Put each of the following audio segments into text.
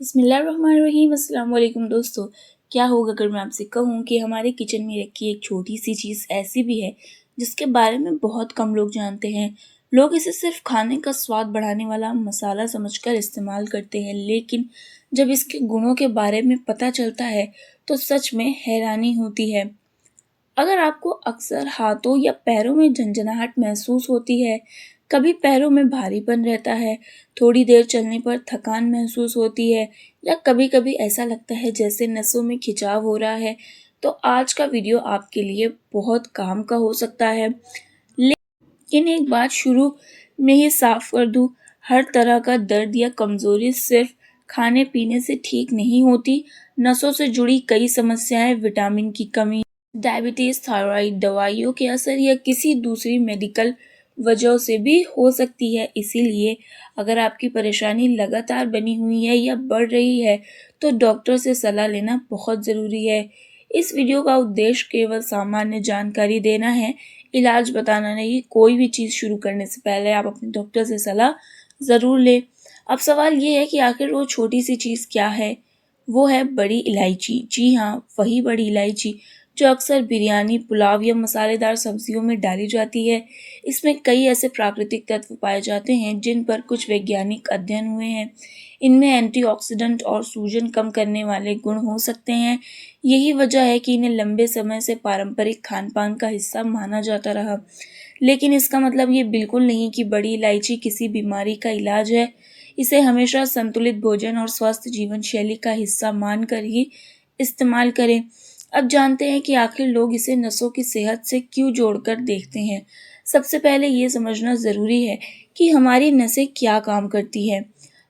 बिस्मिल्लाहिर्रहमानिर्रहीम। अस्सलाम वालेकुम दोस्तों। क्या होगा अगर मैं आपसे कहूँ कि हमारे किचन में रखी एक छोटी सी चीज़ ऐसी भी है जिसके बारे में बहुत कम लोग जानते हैं। लोग इसे सिर्फ खाने का स्वाद बढ़ाने वाला मसाला समझकर इस्तेमाल करते हैं, लेकिन जब इसके गुणों के बारे में पता चलता है तो सच में हैरानी होती है। अगर आपको अक्सर हाथों या पैरों में झंझनाहट महसूस होती है, कभी पैरों में भारीपन रहता है, थोड़ी देर चलने पर थकान महसूस होती है या कभी-कभी ऐसा लगता है जैसे नसों में खिंचाव हो रहा है, तो आज का वीडियो आपके लिए बहुत काम का हो सकता है। लेकिन एक बात शुरू में ही साफ कर दूँ, हर तरह का दर्द या कमज़ोरी सिर्फ खाने-पीने से ठीक नहीं होती। नसों से जुड़ी कई समस्याएं, विटामिन की कमी, डायबिटीज़, थायराइड, दवाइयों के असर या किसी दूसरी मेडिकल वजहों से भी हो सकती है। इसीलिए अगर आपकी परेशानी लगातार बनी हुई है या बढ़ रही है, तो डॉक्टर से सलाह लेना बहुत ज़रूरी है। इस वीडियो का उद्देश्य केवल सामान्य जानकारी देना है, इलाज बताना नहीं। कोई भी चीज़ शुरू करने से पहले आप अपने डॉक्टर से सलाह ज़रूर लें। अब सवाल ये है कि आखिर वो छोटी सी चीज़ क्या है? वो है बड़ी इलायची। जी हाँ, वही बड़ी इलायची जो अक्सर बिरयानी, पुलाव या मसालेदार सब्जियों में डाली जाती है। इसमें कई ऐसे प्राकृतिक तत्व पाए जाते हैं जिन पर कुछ वैज्ञानिक अध्ययन हुए हैं। इनमें एंटीऑक्सीडेंट और सूजन कम करने वाले गुण हो सकते हैं। यही वजह है कि इन्हें लंबे समय से पारंपरिक खान-पान का हिस्सा माना जाता रहा। लेकिन इसका मतलब ये बिल्कुल नहीं कि बड़ी इलायची किसी बीमारी का इलाज है। इसे हमेशा संतुलित भोजन और स्वस्थ जीवन शैली का हिस्सा मानकर ही इस्तेमाल करें। अब जानते हैं कि आखिर लोग इसे नसों की सेहत से क्यों जोड़कर देखते हैं। सबसे पहले ये समझना ज़रूरी है कि हमारी नसें क्या काम करती है।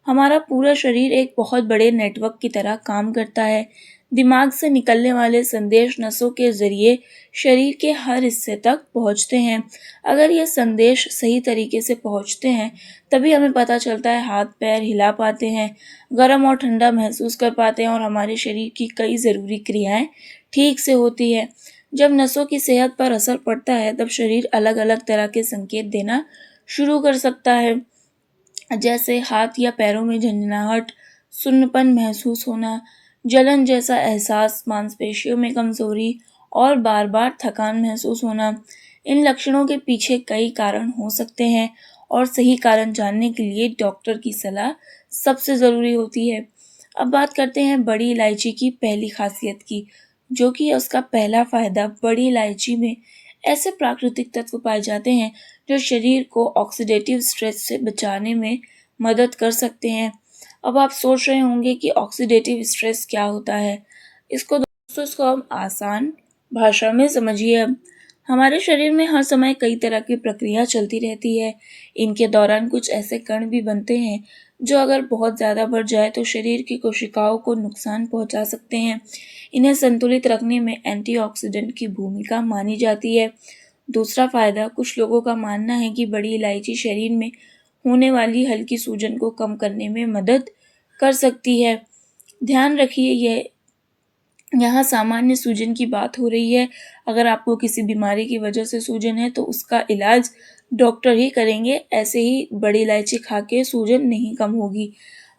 हमारा पूरा शरीर एक बहुत बड़े नेटवर्क की तरह काम करता है। दिमाग से निकलने वाले संदेश नसों के ज़रिए शरीर के हर हिस्से तक पहुंचते हैं। अगर ये संदेश सही तरीके से पहुंचते हैं, तभी हमें पता चलता है, हाथ पैर हिला पाते हैं, गर्म और ठंडा महसूस कर पाते हैं और हमारे शरीर की कई ज़रूरी क्रियाएं ठीक से होती है। जब नसों की सेहत पर असर पड़ता है, तब शरीर अलग-अलग तरह के संकेत देना शुरू कर सकता है, जैसे हाथ या पैरों में झंझनाहट, सुन्नपन महसूस होना, जलन जैसा एहसास, मांसपेशियों में कमजोरी और बार-बार थकान महसूस होना। इन लक्षणों के पीछे कई कारण हो सकते हैं और सही कारण जानने के लिए डॉक्टर की सलाह सबसे ज़रूरी होती है। अब बात करते हैं बड़ी इलायची की पहली खासियत की, जो कि उसका पहला फ़ायदा। बड़ी इलायची में ऐसे प्राकृतिक तत्व पाए जाते हैं जो शरीर को ऑक्सीडेटिव स्ट्रेस से बचाने में मदद कर सकते हैं। अब आप सोच रहे होंगे कि ऑक्सीडेटिव स्ट्रेस क्या होता है? इसको हम आसान भाषा में समझिए अब। हमारे शरीर में हर समय कई तरह की प्रक्रिया चलती रहती है। इनके दौरान कुछ ऐसे कण भी बनते हैं जो अगर बहुत ज़्यादा बढ़ जाए तो शरीर की कोशिकाओं को नुकसान पहुंचा सकते हैं। इन्हें संतुलित रखने में एंटीऑक्सीडेंट की भूमिका मानी जाती है। दूसरा फ़ायदा, कुछ लोगों का मानना है कि बड़ी इलायची शरीर में होने वाली हल्की सूजन को कम करने में मदद कर सकती है। ध्यान रखिए, यह यहाँ सामान्य सूजन की बात हो रही है। अगर आपको किसी बीमारी की वजह से सूजन है तो उसका इलाज डॉक्टर ही करेंगे। ऐसे ही बड़ी इलायची खा के सूजन नहीं कम होगी।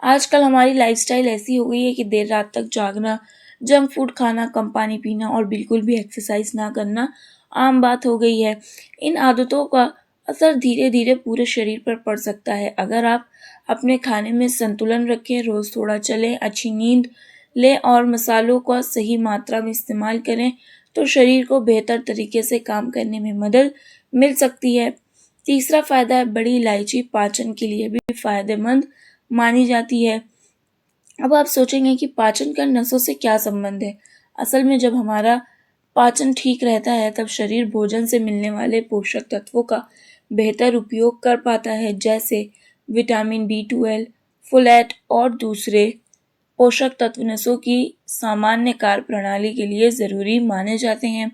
आजकल हमारी लाइफस्टाइल ऐसी हो गई है कि देर रात तक जागना, जंक फूड खाना, कम पानी पीना और बिल्कुल भी एक्सरसाइज ना करना आम बात हो गई है। इन आदतों का असर धीरे-धीरे पूरे शरीर पर पड़ सकता है। अगर आप अपने खाने में संतुलन रखें, रोज़ थोड़ा चलें, अच्छी नींद लें और मसालों का सही मात्रा में इस्तेमाल करें, तो शरीर को बेहतर तरीके से काम करने में मदद मिल सकती है। तीसरा फ़ायदा है, बड़ी इलायची पाचन के लिए भी फ़ायदेमंद मानी जाती है। अब आप सोचेंगे कि पाचन का नसों से क्या संबंध है? असल में जब हमारा पाचन ठीक रहता है, तब शरीर भोजन से मिलने वाले पोषक तत्वों का बेहतर उपयोग कर पाता है, जैसे विटामिन B12, फोलेट और दूसरे पोषक तत्व नसों की सामान्य कार्य प्रणाली के लिए ज़रूरी माने जाते हैं।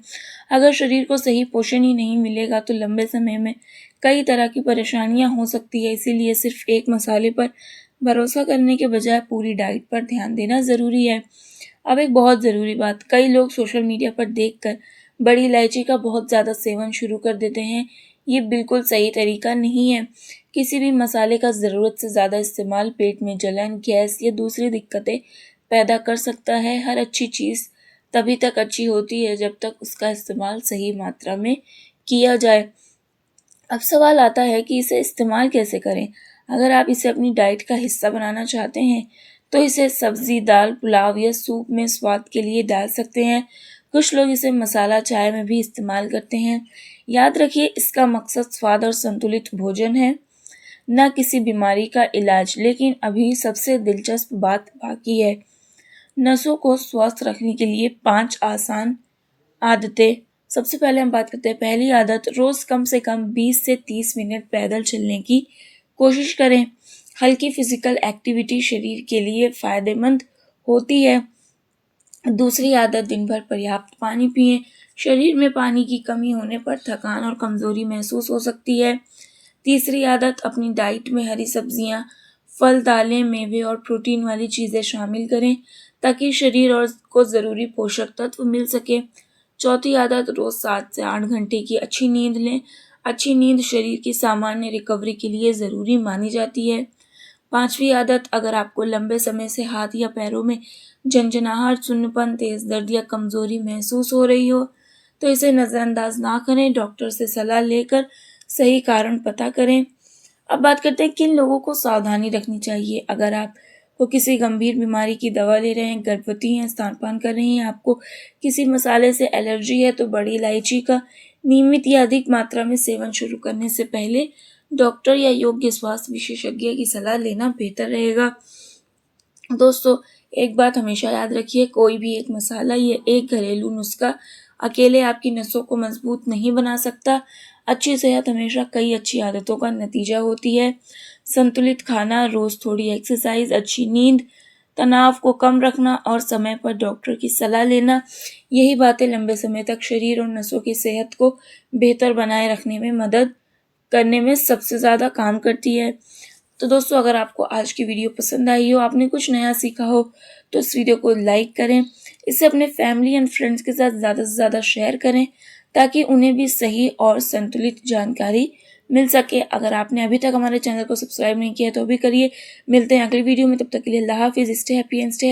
अगर शरीर को सही पोषण ही नहीं मिलेगा तो लंबे समय में कई तरह की परेशानियां हो सकती है। इसीलिए सिर्फ एक मसाले पर भरोसा करने के बजाय पूरी डाइट पर ध्यान देना ज़रूरी है। अब एक बहुत ज़रूरी बात, कई लोग सोशल मीडिया पर देखकर बड़ी इलायची का बहुत ज़्यादा सेवन शुरू कर देते हैं। ये बिल्कुल सही तरीका नहीं है, किसी भी मसाले का ज़रूरत से ज़्यादा इस्तेमाल पेट में जलन, गैस या दूसरी दिक्कतें पैदा कर सकता है। हर अच्छी चीज़ तभी तक अच्छी होती है जब तक उसका इस्तेमाल सही मात्रा में किया जाए। अब सवाल आता है कि इसे इस्तेमाल कैसे करें। अगर आप इसे अपनी डाइट का हिस्सा बनाना चाहते हैं तो इसे सब्ज़ी, दाल, पुलाव या सूप में स्वाद के लिए डाल सकते हैं। कुछ लोग इसे मसाला चाय में भी इस्तेमाल करते हैं। याद रखिए, इसका मकसद स्वाद और संतुलित भोजन है, न किसी बीमारी का इलाज। लेकिन अभी सबसे दिलचस्प बात बाकी है। नसों को स्वस्थ रखने के लिए 5 आसान आदतें। सबसे पहले हम बात करते हैं पहली आदत, रोज़ कम से कम 20 से 30 मिनट पैदल चलने की कोशिश करें। हल्की फिजिकल एक्टिविटी शरीर के लिए फ़ायदेमंद होती है। दूसरी आदत, दिन भर पर्याप्त पानी पिएं। शरीर में पानी की कमी होने पर थकान और कमज़ोरी महसूस हो सकती है। तीसरी आदत, अपनी डाइट में हरी सब्जियां, फल, दालें, मेवे और प्रोटीन वाली चीज़ें शामिल करें ताकि शरीर और को ज़रूरी पोषक तत्व मिल सके। चौथी आदत, रोज़ 7 से 8 घंटे की अच्छी नींद लें। अच्छी नींद शरीर की सामान्य रिकवरी के लिए ज़रूरी मानी जाती है। पांचवी आदत, अगर आपको लंबे समय से हाथ या पैरों में झंझनाहट, सुन्नपन, तेज़ दर्द या कमज़ोरी महसूस हो रही हो तो इसे नज़रअंदाज ना करें। डॉक्टर से सलाह लेकर सही कारण पता करें। अब बात करते हैं किन लोगों को सावधानी रखनी चाहिए। अगर आप को किसी गंभीर बीमारी की दवा ले रहे हैं, गर्भवती हैं, स्तनपान कर रही हैं, आपको किसी मसाले से एलर्जी है तो बड़ी इलायची का नियमित या अधिक मात्रा में सेवन शुरू करने से पहले डॉक्टर या योग्य स्वास्थ्य विशेषज्ञ की सलाह लेना बेहतर रहेगा। दोस्तों, एक बात हमेशा याद रखिए, कोई भी एक मसाला या एक घरेलू नुस्खा अकेले आपकी नसों को मजबूत नहीं बना सकता। अच्छी सेहत हमेशा कई अच्छी आदतों का नतीजा होती है। संतुलित खाना, रोज़ थोड़ी एक्सरसाइज, अच्छी नींद, तनाव को कम रखना और समय पर डॉक्टर की सलाह लेना, यही बातें लंबे समय तक शरीर और नसों की सेहत को बेहतर बनाए रखने में मदद करने में सबसे ज़्यादा काम करती है। तो दोस्तों, अगर आपको आज की वीडियो पसंद आई हो, आपने कुछ नया सीखा हो, तो इस वीडियो को लाइक करें। इसे अपने फैमिली एंड फ्रेंड्स के साथ ज़्यादा से ज़्यादा शेयर करें ताकि उन्हें भी सही और संतुलित जानकारी मिल सके। अगर आपने अभी तक हमारे चैनल को सब्सक्राइब नहीं किया तो अभी करिए। मिलते हैं अगली वीडियो में, तब तक के लिए अल्लाह हाफिज़। Stay happy and stay